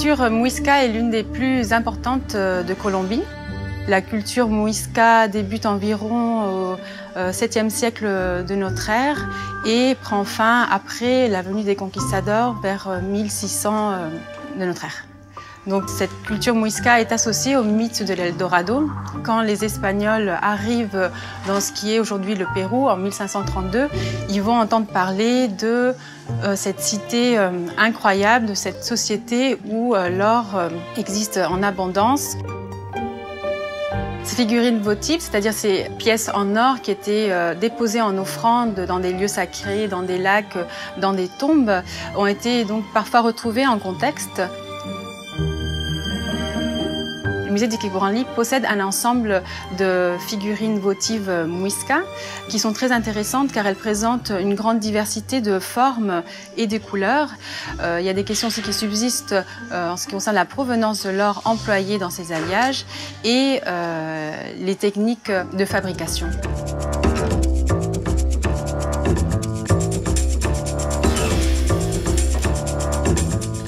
culture Muisca est l'une des plus importantes de Colombie. La culture Muisca débute environ au 7e siècle de notre ère et prend fin après la venue des conquistadors vers 1600 de notre ère. Donc cette culture Muisca est associée au mythe de l'Eldorado. Quand les Espagnols arrivent dans ce qui est aujourd'hui le Pérou en 1532, ils vont entendre parler de cette cité incroyable, de cette société où l'or existe en abondance. Ces figurines votives, c'est-à-dire ces pièces en or qui étaient déposées en offrande dans des lieux sacrés, dans des lacs, dans des tombes, ont été donc parfois retrouvées en contexte. Le musée d'Iqueburanli possède un ensemble de figurines votives Muisca qui sont très intéressantes car elles présentent une grande diversité de formes et de couleurs. Il y a des questions aussi qui subsistent en ce qui concerne la provenance de l'or employé dans ces alliages et les techniques de fabrication.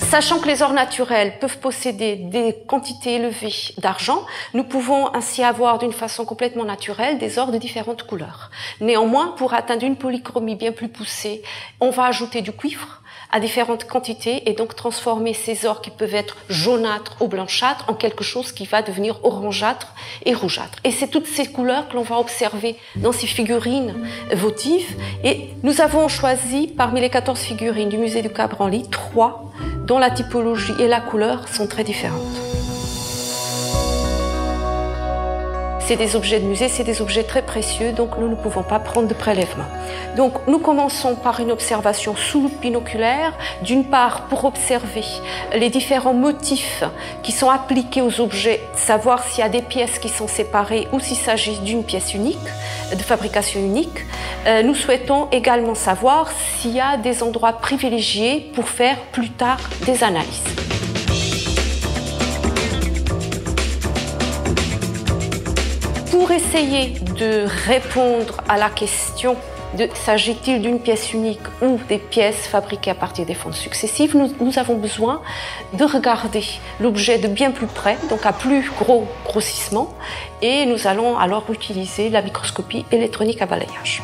Sachant que les ors naturels peuvent posséder des quantités élevées d'argent, nous pouvons ainsi avoir d'une façon complètement naturelle des ors de différentes couleurs. Néanmoins, pour atteindre une polychromie bien plus poussée, on va ajouter du cuivre à différentes quantités et donc transformer ces ors qui peuvent être jaunâtres ou blanchâtres en quelque chose qui va devenir orangeâtre et rougeâtre. Et c'est toutes ces couleurs que l'on va observer dans ces figurines votives. Et nous avons choisi parmi les 14 figurines du musée du Cabranly 3 dont la typologie et la couleur sont très différentes. C'est des objets de musée, c'est des objets très précieux, donc nous ne pouvons pas prendre de prélèvement. Donc nous commençons par une observation sous loupe binoculaire, d'une part pour observer les différents motifs qui sont appliqués aux objets, savoir s'il y a des pièces qui sont séparées ou s'il s'agit d'une pièce unique, de fabrication unique. Nous souhaitons également savoir s'il y a des endroits privilégiés pour faire plus tard des analyses. Pour essayer de répondre à la question de s'agit-il d'une pièce unique ou des pièces fabriquées à partir des fontes successives, nous avons besoin de regarder l'objet de bien plus près, donc à plus gros grossissement, et nous allons alors utiliser la microscopie électronique à balayage.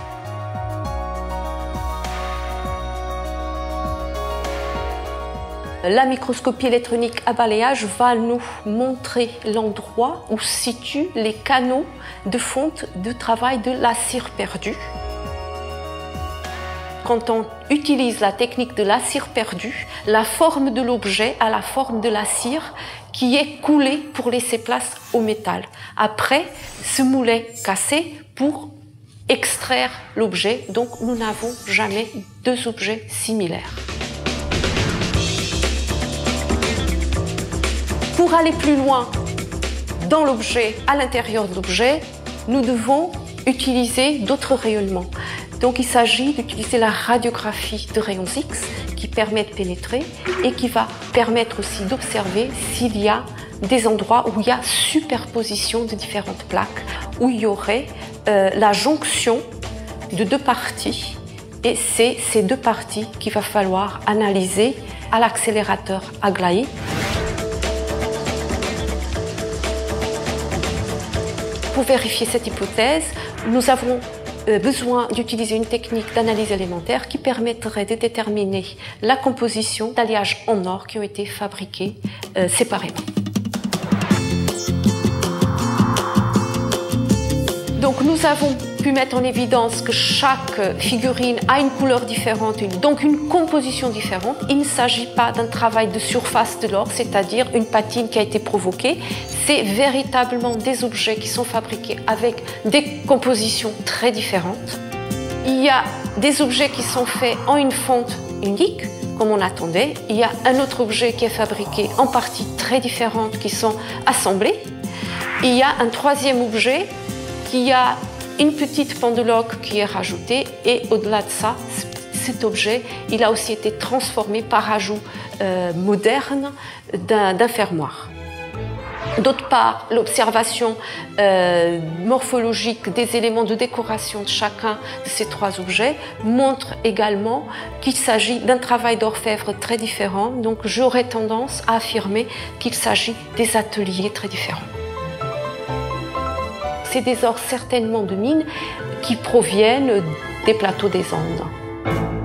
La microscopie électronique à balayage va nous montrer l'endroit où se situent les canaux de fonte de travail de la cire perdue. Quand on utilise la technique de la cire perdue, la forme de l'objet a la forme de la cire qui est coulée pour laisser place au métal. Après, ce moulet cassé pour extraire l'objet, donc nous n'avons jamais deux objets similaires. Pour aller plus loin dans l'objet, à l'intérieur de l'objet, nous devons utiliser d'autres rayonnements. Donc il s'agit d'utiliser la radiographie de rayons X qui permet de pénétrer et qui va permettre aussi d'observer s'il y a des endroits où il y a superposition de différentes plaques, où il y aurait la jonction de deux parties. Et c'est ces deux parties qu'il va falloir analyser à l'accélérateur Aglaé. Pour vérifier cette hypothèse, nous avons besoin d'utiliser une technique d'analyse élémentaire qui permettrait de déterminer la composition d'alliages en or qui ont été fabriqués séparément. Donc nous avons pu mettre en évidence que chaque figurine a une couleur différente, donc une composition différente. Il ne s'agit pas d'un travail de surface de l'or, c'est-à-dire une patine qui a été provoquée. C'est véritablement des objets qui sont fabriqués avec des compositions très différentes. Il y a des objets qui sont faits en une fonte unique, comme on attendait. Il y a un autre objet qui est fabriqué en parties très différentes qui sont assemblées. Il y a un troisième objet qui a une petite pendeloque qui est rajoutée et au-delà de ça, cet objet, il a aussi été transformé par ajout moderne d'un fermoir. D'autre part, l'observation morphologique des éléments de décoration de chacun de ces trois objets montre également qu'il s'agit d'un travail d'orfèvre très différent. Donc j'aurais tendance à affirmer qu'il s'agit des ateliers très différents. C'est des ors certainement de mine qui proviennent des plateaux des Andes.